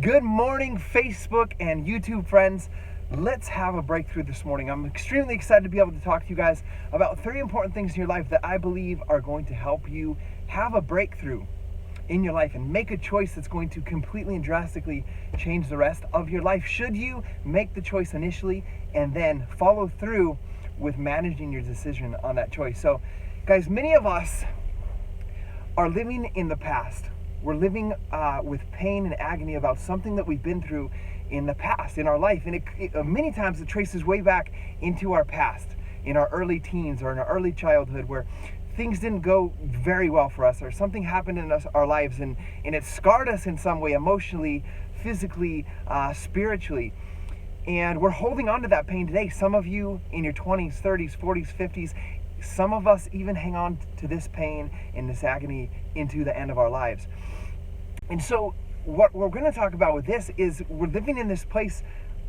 Good morning, Facebook and YouTube friends. Let's have a breakthrough this morning. I'm extremely excited to be able to talk to you guys about 3 important things in your life that I believe are going to help you have a breakthrough in your life and make a choice that's going to completely and drastically change the rest of your life, should you make the choice initially and then follow through with managing your decision on that choice. So guys, many of us are living in the past. We're living with pain and agony about something that we've been through in the past, in our life. And many times it traces way back into our past, in our early teens or in our early childhood, where things didn't go very well for us, or something happened in our lives and it scarred us in some way, emotionally, physically, spiritually. And we're holding on to that pain today. Some of you in your 20s, 30s, 40s, 50s, some of us even hang on to this pain and this agony into the end of our lives. And so what we're going to talk about with this is we're living in this place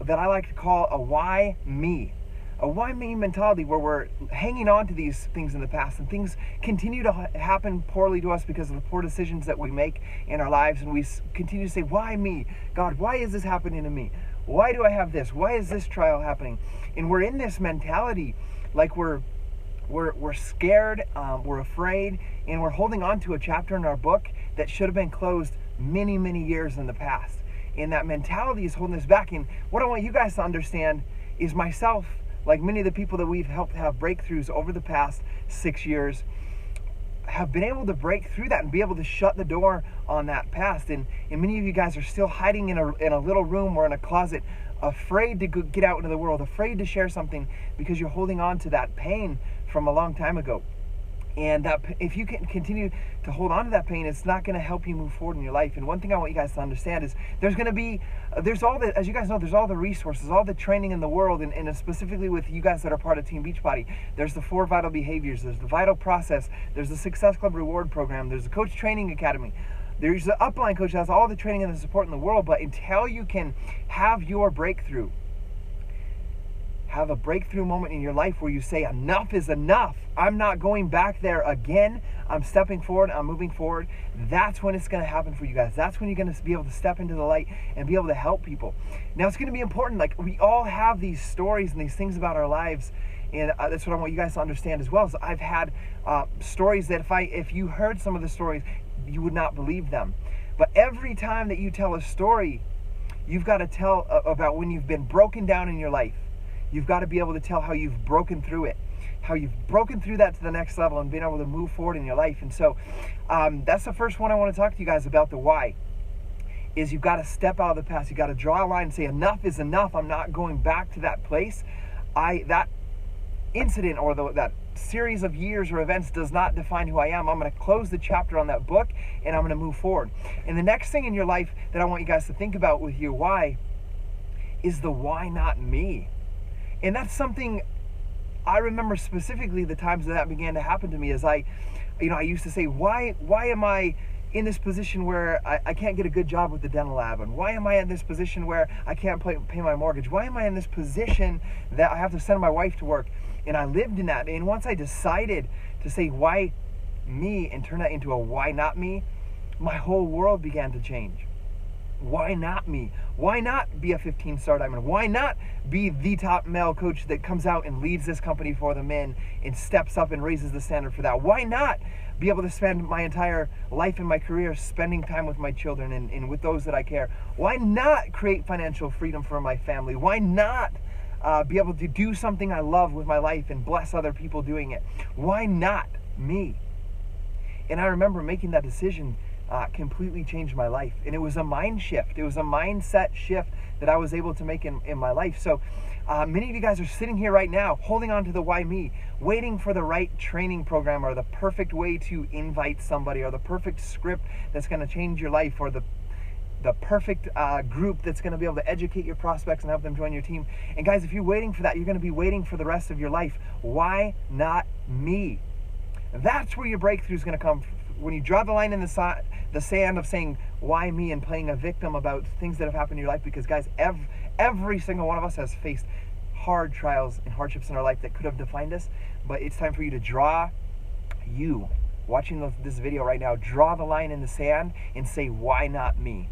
that I like to call a why me. A why me mentality, where we're hanging on to these things in the past and things continue to happen poorly to us because of the poor decisions that we make in our lives. And we continue to say, why me? God, why is this happening to me? Why do I have this? Why is this trial happening? And we're in this mentality like we're scared, we're afraid, and we're holding on to a chapter in our book that should have been closed many years in the past. And that mentality is holding us back. And what I want you guys to understand is myself, like many of the people that we've helped have breakthroughs over the past 6 years, have been able to break through that and be able to shut the door on that past. And many of you guys are still hiding in a little room or in a closet, afraid to get out into the world, afraid to share something because you're holding on to that pain from a long time ago. And that if you can continue to hold on to that pain, it's not going to help you move forward in your life. And one thing I want you guys to understand is there's all the, as you guys know, there's all the resources, all the training in the world, and specifically with you guys that are part of Team Beachbody. There's the 4 vital behaviors, there's the vital process, there's the Success Club reward program, there's the Coach Training Academy. There's the upline coach that has all the training and the support in the world. But until you can have your breakthrough, have a breakthrough moment in your life where you say, enough is enough. I'm not going back there again. I'm stepping forward. I'm moving forward. That's when it's going to happen for you guys. That's when you're going to be able to step into the light and be able to help people. Now, it's going to be important. Like, we all have these stories and these things about our lives. And that's what I want you guys to understand as well. So I've had stories that if you heard some of the stories, you would not believe them. But every time that you tell a story, you've got to tell about when you've been broken down in your life. You've got to be able to tell how you've broken through it, how you've broken through that to the next level and been able to move forward in your life. And so that's the first one I want to talk to you guys about. The why is you've got to step out of the past. You've got to draw a line and say, enough is enough. I'm not going back to that place. That incident or that series of years or events does not define who I am. I'm going to close the chapter on that book and I'm going to move forward. And the next thing in your life that I want you guys to think about with your why is the why not me. And that's something I remember specifically the times that began to happen to me. As I used to say, why am I in this position where I can't get a good job with the dental lab? And why am I in this position where I can't pay my mortgage? Why am I in this position that I have to send my wife to work? And I lived in that. And once I decided to say, why me, and turn that into a why not me, my whole world began to change. Why not me? Why not be a 15-star diamond? Why not be the top male coach that comes out and leads this company for the men and steps up and raises the standard for that? Why not be able to spend my entire life and my career spending time with my children and with those that I care? Why not create financial freedom for my family? Why not be able to do something I love with my life and bless other people doing it? Why not me? And I remember making that decision completely changed my life. And it was a mind shift. It was a mindset shift that I was able to make in my life. So many of you guys are sitting here right now holding on to the why me, waiting for the right training program or the perfect way to invite somebody or the perfect script that's going to change your life or the perfect group that's going to be able to educate your prospects and have them join your team. And guys, if you're waiting for that, you're going to be waiting for the rest of your life. Why not me? That's where your breakthrough is going to come from. When you draw the line in the sand of saying, why me, and playing a victim about things that have happened in your life. Because guys, every single one of us has faced hard trials and hardships in our life that could have defined us. But it's time for you to draw you watching this video right now, draw the line in the sand and say, why not me?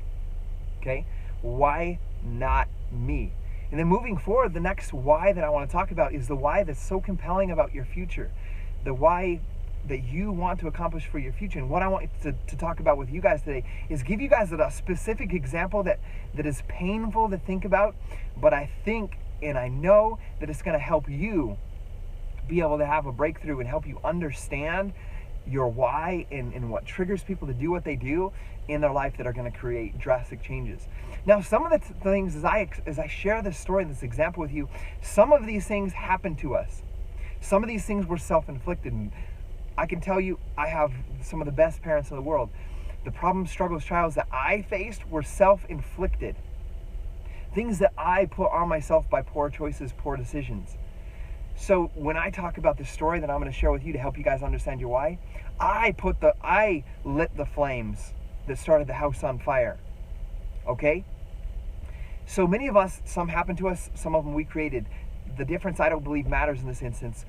Okay? Why not me? And then moving forward, the next why that I want to talk about is the why that's so compelling about your future. The why that you want to accomplish for your future. And what I want to talk about with you guys today is give you guys a specific example that is painful to think about, but I think and I know that it's going to help you be able to have a breakthrough and help you understand your why and what triggers people to do what they do in their life that are going to create drastic changes. Now, some of the things as I share this story, this example with you, some of these things happen to us. Some of these things were self-inflicted. And I can tell you, I have some of the best parents in the world. The problems, struggles, trials that I faced were self-inflicted. Things that I put on myself by poor choices, poor decisions. So when I talk about this story that I'm going to share with you to help you guys understand your why, I lit the flames that started the house on fire. Okay? So many of us, some happened to us, some of them we created. The difference I don't believe matters in this instance.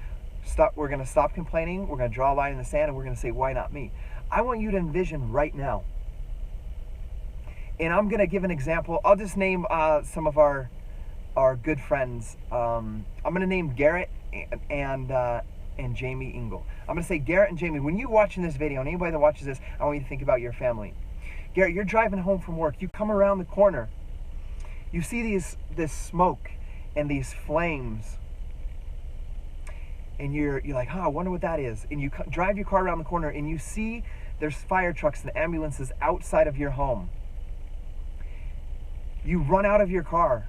We're going to stop complaining, we're going to draw a line in the sand, and we're going to say, why not me? I want you to envision right now. And I'm going to give an example. I'll just name some of our good friends. I'm going to name Garrett and Jamie Ingle. I'm going to say Garrett and Jamie. When you're watching this video, and anybody that watches this, I want you to think about your family. Garrett, you're driving home from work. You come around the corner. You see this smoke and these flames. And you're like, I wonder what that is. And you drive your car around the corner and you see there's fire trucks and ambulances outside of your home. You run out of your car.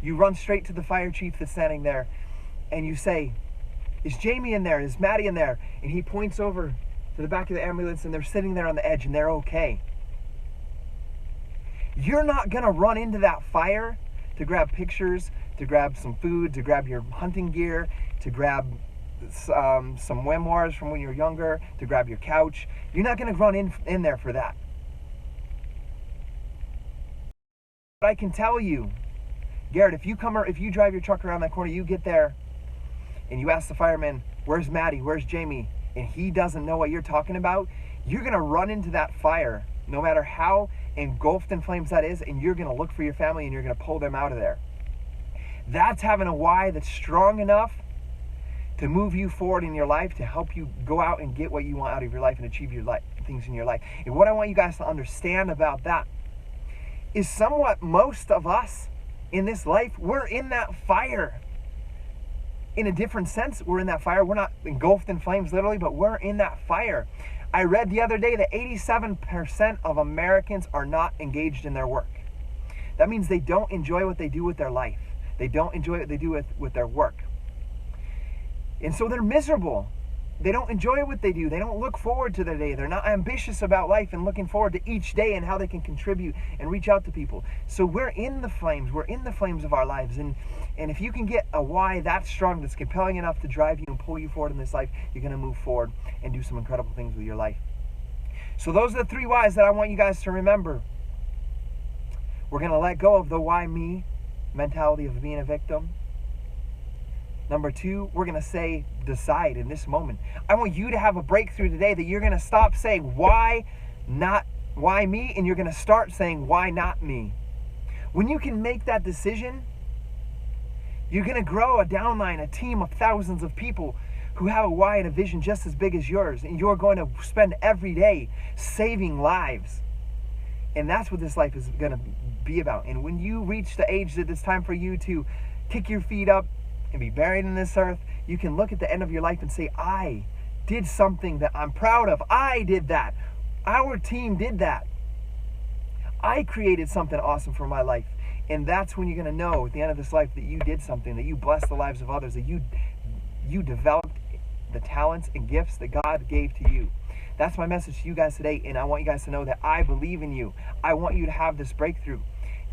You run straight to the fire chief that's standing there and you say, is Jamie in there? Is Maddie in there? And he points over to the back of the ambulance and they're sitting there on the edge and they're okay. You're not gonna run into that fire to grab pictures, to grab some food, to grab your hunting gear, to grab some memoirs from when you were younger, to grab your couch. You're not gonna run in there for that. But I can tell you, Garrett, if you drive your truck around that corner, you get there and you ask the fireman, where's Maddie, where's Jamie, and he doesn't know what you're talking about, you're gonna run into that fire, no matter how engulfed in flames that is, and you're gonna look for your family and you're gonna pull them out of there. That's having a why that's strong enough to move you forward in your life, to help you go out and get what you want out of your life and achieve your things in your life. And what I want you guys to understand about that is somewhat most of us in this life, we're in that fire. In a different sense, we're in that fire. We're not engulfed in flames literally, but we're in that fire. I read the other day that 87% of Americans are not engaged in their work. That means they don't enjoy what they do with their life. They don't enjoy what they do with their work. And so they're miserable. They don't enjoy what they do. They don't look forward to their day. They're not ambitious about life and looking forward to each day and how they can contribute and reach out to people. So we're in the flames. We're in the flames of our lives. And if you can get a why that strong, that's compelling enough to drive you and pull you forward in this life, you're going to move forward and do some incredible things with your life. So those are the three whys that I want you guys to remember. We're going to let go of the why me mentality of being a victim. Number two, we're going to decide in this moment. I want you to have a breakthrough today that you're going to stop saying, why me? And you're going to start saying, why not me? When you can make that decision, you're going to grow a downline, a team of thousands of people who have a why and a vision just as big as yours. And you're going to spend every day saving lives. And that's what this life is going to be about. And when you reach the age that it's time for you to kick your feet up and be buried in this earth, you can look at the end of your life and say, I did something that I'm proud of. I did that. Our team did that. I created something awesome for my life. And that's when you're going to know at the end of this life that you did something, that you blessed the lives of others, that you developed the talents and gifts that God gave to you. That's my message to you guys today, and I want you guys to know that I believe in you. I want you to have this breakthrough.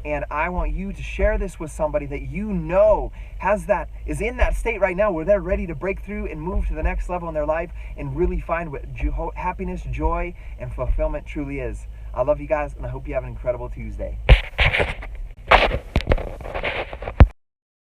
And I want you to share this with somebody that you know is in that state right now where they're ready to break through and move to the next level in their life and really find what happiness, joy, and fulfillment truly is. I love you guys, and I hope you have an incredible Tuesday.